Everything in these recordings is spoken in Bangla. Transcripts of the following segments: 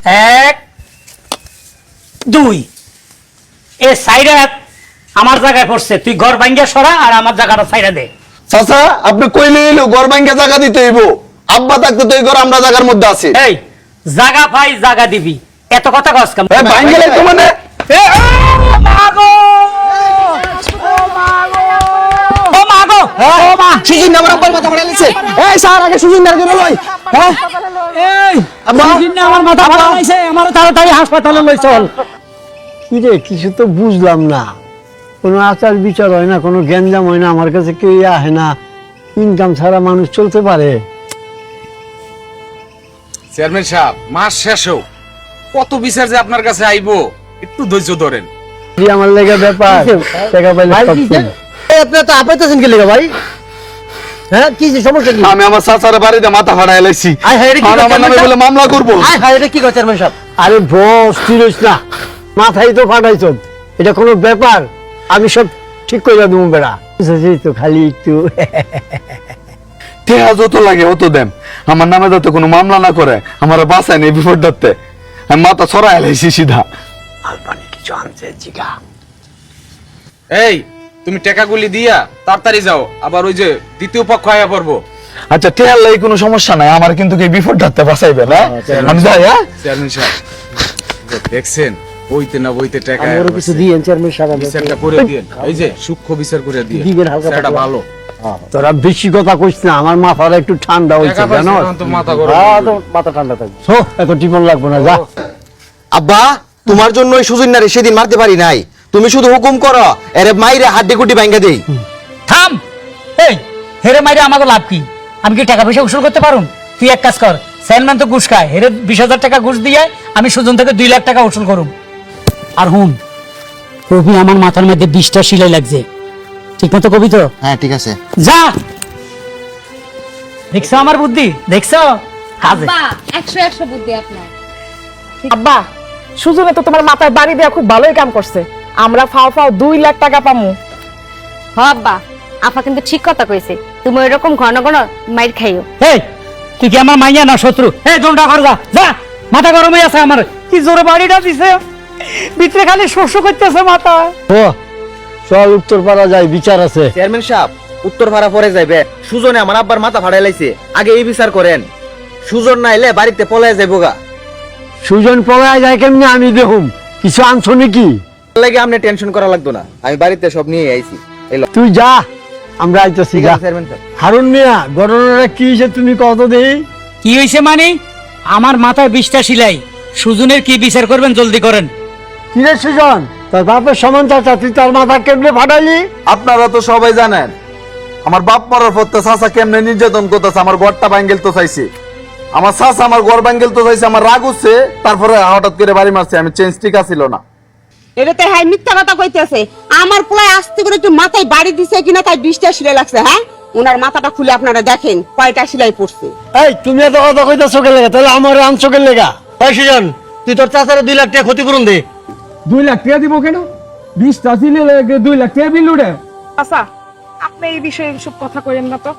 1 2 এ সাইডে আমার জায়গায় পড়ছে, তুই ঘর ভাঙ্গিয়া সরা আর আমার জায়গাটা সাইডে দে। চাচা আপনি কইলে এলো ঘর ভাঙ্গা জায়গা দিতে হইব, আব্বা থাকতে তো এই ঘর আমরা জায়গার মধ্যে আছি। এই জায়গা পাই জায়গা দিবি, এত কথা কস কেন? ভাঙ্গা তো মানে সুজিন আমার আব্বার মাথা ফাটাইছে। এই স্যার আগে সুজিন দার জন্য লই। হ্যাঁ এই সুজিন না আমার মাথা ফাটাইছে, আমার তাড়াতাড়ি হাসপাতালে লই চল। কি রে কিছু তো বুঝলাম না, কোনো আচার বিচার হয় না, কোনো গ্যাঞ্জাম হয় না, আমার কাছে কেউ আহে না। ইনকাম ছাড়া মানুষ চলতে পারে? চেয়ারম্যান সাহেব মাস শেষ হোক, কত বিচার যে আপনার কাছে আইবো, একটু ধৈর্য ধরেন। আমার লেগে ব্যাপার, টাকা পাইলে সব ঠিক। আপনি তো আপাইতেছেন কি লাগা ভাই? হ্যাঁ কি সমস্যা কি? আমি আমার চাচার বাড়িতে মাথা ফাটাই লাইছি, আমার নামে বলে মামলা করব। এটা কি করছেন চেয়ারম্যান সাহেব? আরে বস তুই রইস না, মাথায় তো ফাটাইছ, এটা কোনো ব্যাপার? আমি সব ঠিক করে দেবো বেড়া, তো খালি একটু টেহা যত লাগে অত দেন, আমার নামে যাতে কোনো মামলা না করে, আমার বাঁচায় নেই বিপদ ডাকতে। আমি মাথা ছড়াই লাইছি সিধা। আলবানি কিছু আনছে জিগা। এই তুমি টাকাগুলি দিয়া তাড়াতাড়ি যাও, আবার ওই যে দ্বিতীয় পক্ষ আয়া পড়বো। আচ্ছা টেহার লাগি কোনো সমস্যা নাই, আমার কিন্তু এই বিপদ ডাকতে বাঁচাইবে না। আমি যাই। হ্যাঁ চেয়ারম্যান সাহেব দেখছেন বইতে না বইতে টাকা আমারও কিছু দিয়েন চেয়ারম্যান সাহেব। বিচারটা করে দিয়েন, এই যে সূক্ষ্ম বিচার করে দিয়ে দিবেন হালকা সেটা পাতলা। ভালো। তোরা বেশি কথা কইস না, আমার মাথাটা একটু ঠান্ডা হয়েছে টাকা জানো। পাইছে তো মাথা গরম। হ্যাঁ তো মাথা ঠান্ডা থাকবে। এত টিপন লাগবো না, যা। আব্বা তোমার জন্য ওই সুজিন নারে সেদিন মারতে পারি নাই, তুমি শুধু হুকুম করো এরে মাইরে হাড্ডি কুটি ভাঙ্গা দেই। থাম, এই হেরে মাইরে আমাকে লাভ কি? আমি কি টাকা পয়সা উসুল করতে পারুম? তুই এক কাজ কর, চেয়ারম্যান তো ঘুষ খায়, হেরে 20,000 টাকা ঘুষ দিয়ে আমি সুজন থেকে 2 লাখ টাকা উসুল করুম। আর হুন, কবি আমার মাথার মধ্যে 20টা সিলাই লাগছে, ঠিক মতো কবি তো? হ্যাঁ ঠিক আছে। যা, দেখছো আমার বুদ্ধি, দেখছো কাজে। বাহ 100 বুদ্ধি আপনার। আব্বা সুজনে তো তোমার মাথায় বাড়ি দেওয়া খুব ভালোই কাম করছে, আমরা ফাও ফাও 2 লাখ টাকা পামু। হ আব্বা, আপা কিন্তু ঠিক কথা কইছে, তুমি এরকম ঘন ঘন মাইর খাইও। এই তুই কি আমার মাইয়া না শত্রু? এই জোনটা কর, যা যা, মাথা গরম হয়ে আছে আমার, কি জোরে বাড়িটা দিছে, ভিতরে খালি শস্য করতেছে মাথা। ও চল উত্তরপাড়া যাই, বিচার আছে। চেয়ারম্যান সাহেব উত্তর ভাড়া পরে যাইবে, সুজনে আমার আব্বার মাথা ফাটাই লাইছে, আগে এই বিচার করেন। সুজন না এলে বাড়িতে পলায় যাইবো গা। সুজন পড়ায় যায় কেমনি আমি দেখুম, কিছু আনছো নাকি? লাগে আপনি টেনশন করা লাগতো না, আমি বাড়িতে সব নিয়ে আইছি। তুই যা, আমরা আইতেছি। যা চেয়ারম্যান সাহেব। হারুন মিয়া, ঘটনাটা কি হয়েছে তুমি কত দেই? কি হয়েছে মানে? আমার মাথায় 20টা সিলাই, সুজনের কি বিচার করবেন জলদি করেন। কিরে সুজন, তোর বাপের সমান চাচা, তুই তার মাথা কেমনে ফাটাইলি? আপনারা তো সবাই জানেন আমার বাপ মরার পর তো চাচা কেমনে নির্যাতন করতেছে, আমার ঘরটা ভাঙ্গেল তো চাইছে, আমার চাচা আমার ঘর ভাঙ্গেল তো চাইছে, আমার রাগ হচ্ছে, তারপরে হঠাৎ করে বাড়ি মারছে, আমি চেঞ্জ ঠিক আছিল না। এটাতে হ্যাঁ মিথ্যা কথা কইতেছে, আমার পোলায় আসতে করে একটু মাথায় বাড়ি দিছে কিনা তাই 20টা সিলাই লাগছে। হ্যাঁ ওনার মাথাটা খুলে আপনারা দেখেন কয়টা সিলাই পড়ছে। এই তুমি এত কথা কইতাছো কেন লেগা? তাহলে আমার আনছো কেন লেগা? ওই সুজন তুই তোর চাচারে 2 লাখ টাকা ক্ষতিপূরণ দে। 2 লাখ টাকা দিব কেন? 20টা সিলে 2 লাখ টাকা বিল উঠে। আচ্ছা আপনি এই বিষয়ে সব কথা কইেন না তো।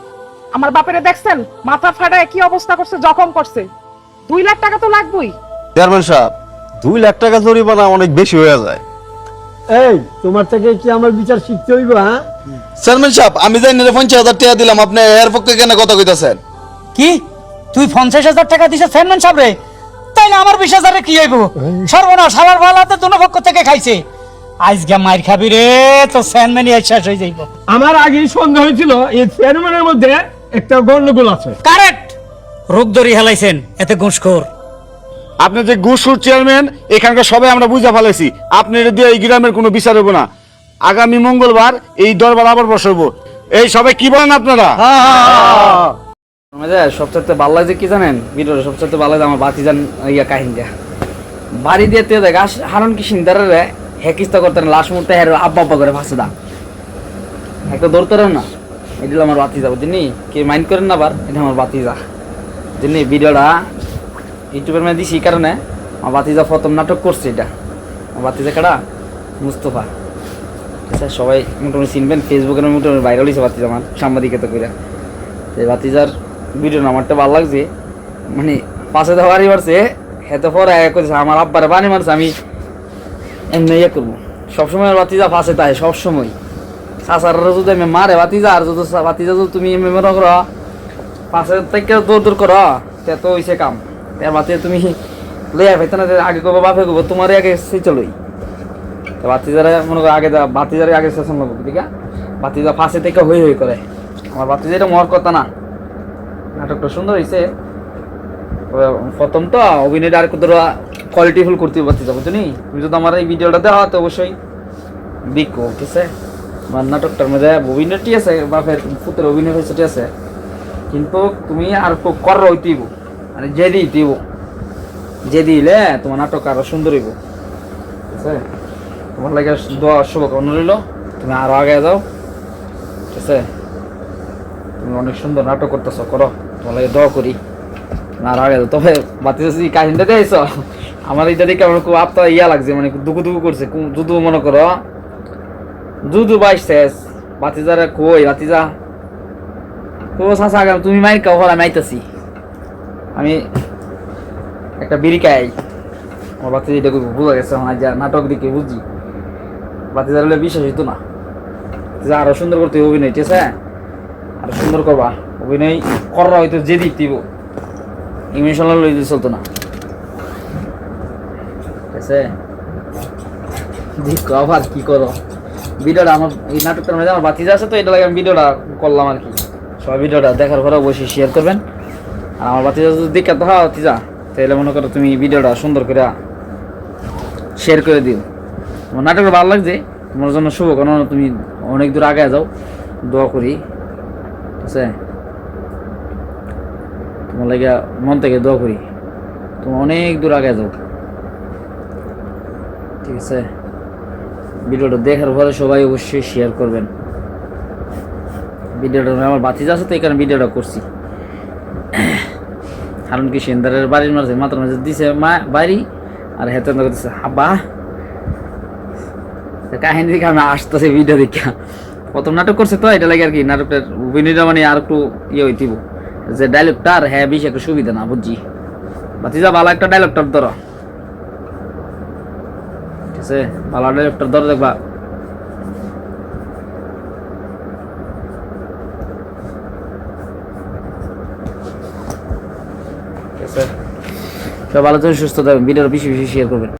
আমার বাপেরে দেখছেন মাথা ফাটায় কি অবস্থা করছে, জখম করছে, 2 লাখ টাকা তো লাগবেই। চেয়ারম্যান সাহেব 2 লাখ টাকা জরিমানা অনেক বেশি হয়ে যায়। এই তোমার থেকে কি আমার বিচার শিখতে হইব? হ্যাঁ চেয়ারম্যান সাহেব আমি জানি না 50,000 টাকা দিলাম, আপনি এর পক্ষে কেন কথা কইতাছেন? কি তুই 50,000 টাকা দিছিস চেয়ারম্যান সাহেব রে? তাইলে আমার 20,000 কি হইব? সর্বনাশ, সালার বালাতে দুনো পক্ষ থেকে খাইছে, আজকে মাইর খাবি রে, তো চেয়ারম্যানই শেষ হয়ে যাইব। আমার আগেই সন্দেহ হয়েছিল এই চেয়ারম্যানের মধ্যে একটা গন্ডগোল আছে। কারেক্ট, রোগ ধরি হেলাইছেন, এতে ঘুষখোর। আপনি যে ঘুষখোর চেয়ারম্যান এখানকার সবাই আমরা বুঝা ফেলেছি, আপনি এটা দিয়ে এই গ্রামের কোনো বিচার হবো না। আগামী মঙ্গলবার এই দরবার আবার বসাবো, এই সবাই কি বলেন আপনারা? সবচেয়ে ভালো লাগছে কি জানেন? ভিডিওটা সবচেয়ে ভালো লাগে আমার বাতিজান কাহিনীটা। বাড়ি দিয়ে দেখ হারন কি সিন্দারে হেকিস্তা করতেন, লাশ মুহূর্তে হের আব্বা আব্বা করে ফাঁসে দা একটা দৌড়তে না। এটা আমার বাতিজা, বুঝলি কে মাইন্ড করেন না, আবার এটা আমার বাতিজা, বুঝলি ভিডিওটা ইউটিউবের মধ্যে দিছি, এই কারণে আমার বাতিজা প্রথম নাটক করছে। এটা আমার বাতিজা কাটা মুস্তফা, আচ্ছা সবাই মোটামুটি চিনবেন, ফেসবুকের মোটামুটি ভাইরাল হয়েছে বাতিজা আমার সাংবাদিকতা করে। এই বাতিজার ভিডিও আমারটা ভালো লাগছে, মানে পাশে দেওয়ারই পারছে হেতে পরে কইছে আমার আব্বারে বানি মারছে আমি এমনি ইয়ে করবো সবসময় বাতিজা ফাঁসে তাই সবসময় চাচার যদি আমি মারে বাতিজা আর যদি বাতিজা যদি তুমি এমনি মনে করো পাশে থেকে দূর দূর করো তে তো হইছে কাম তার বাতি তুমি লইয়া পাইতে না আগে করবো বাপে করবো তোমারই আগে সেই চলোই বাতিজারে মনে করো আগে বাতিজারে আগে সেশন লাগবো ঠিক আছে বাতিজা ফাঁসে থেকে হই হই করে আমার বাতিজা এটা মর কথা না নাটকটা সুন্দর হয়েছে প্রথম তো অভিনয়টা আর কত কোয়ালিটিফুল করতে বাতিজা বুঝছো নি তুমি যদি আমার এই ভিডিওটা দেওয়া তো অবশ্যই দেখো ঠিক আছে আমার নাটকটার মধ্যে অভিনয় ঠিক আছে বাপের পুত্রের অভিনয় হয়েছে ঠিক আছে কিন্তু তুমি আর কর হইতেইব মানে যে দিইতেইব যে দিলে তোমার নাটক আরো সুন্দর হইব ঠিক আছে তোমার লাগে দোয়া শুভকামনা রইল তুমি আরো আগে যাও ঠিক আছে তুমি অনেক সুন্দর নাটক করতেছ করো তোমার লাগে দোয়া করি তুমি আরো আগে যাও তবে বাতি কাহিনীটা দিয়েছ আমার এটা দেখে আমার খুব আত্মা ইয়া লাগছে মানে দুকু দুকু করছে দুদু মনে করো দুদু বাইশ শেষ বাতিজারে কই বাতিজা ও চাচা আগে তুমি মাইর খাও আমি আইতাছি আমি একটা বিড়ি খাই আমার বাতি যেটা বোঝা গেছে নাটক দিকে বুঝি বাতি হলে বিশ্বাস হইতো না আরো সুন্দর করতে অভিনয় ঠিক আছে আরো সুন্দর করবা অভিনয় করা হয়তো যে দিক দিব ইমিশন লই চলতো না ঠিক আছে দেখো আবার কি করো ভিডিওটা আমার এই নাটকটার মধ্যে আমার বাতি আছে তো এটা লাগে আমি ভিডিওটা করলাম আর কি সবাই ভিডিওটা দেখার পরে অবশ্যই শেয়ার করবেন আর আমার বাতি যদি দেখে তো হ্যাঁ তিজা তাহলে মনে করো তুমি ভিডিওটা সুন্দর করে শেয়ার করে দিও তোমার নাটকটা ভালো লাগছে তোমার জন্য শুভ কারণ তুমি অনেক দূর আগে যাও দোয়া করি ঠিক আছে তোমার লাগে মন থেকে দোয়া করি তুমি অনেক দূর আগে যাও ঠিক আছে ভিডিওটা দেখার পরে সবাই অবশ্যই শেয়ার করবেন ভিডিওটা আমার বাতিজা আছে তো এই কারণে ভিডিওটা করছি কারণ কি সেন্দারের বাড়ির মাঝে মাত্র মাঝে দিছে মা বাড়ি আর হেতে দিচ্ছে হাবা কাহিনী দেখে আমি আসতেছে ভিডিও দেখে প্রথম নাটক করছে তো এটা লাগে আর কি নাটকটার অভিনয়টা মানে আর একটু ইয়ে হইতিব যে ডায়লগটা আর হ্যাঁ বেশি একটু সুবিধা না বুঝছি বাতিজা ভালো একটা ডায়লগটার ধরো ঠিক আছে ভালো ডায়লগটার ধরো দেখবা ঠিক আছে সব ভালো সুস্থ থাকবেন ভিডিওটা বেশি বেশি শেয়ার করবেন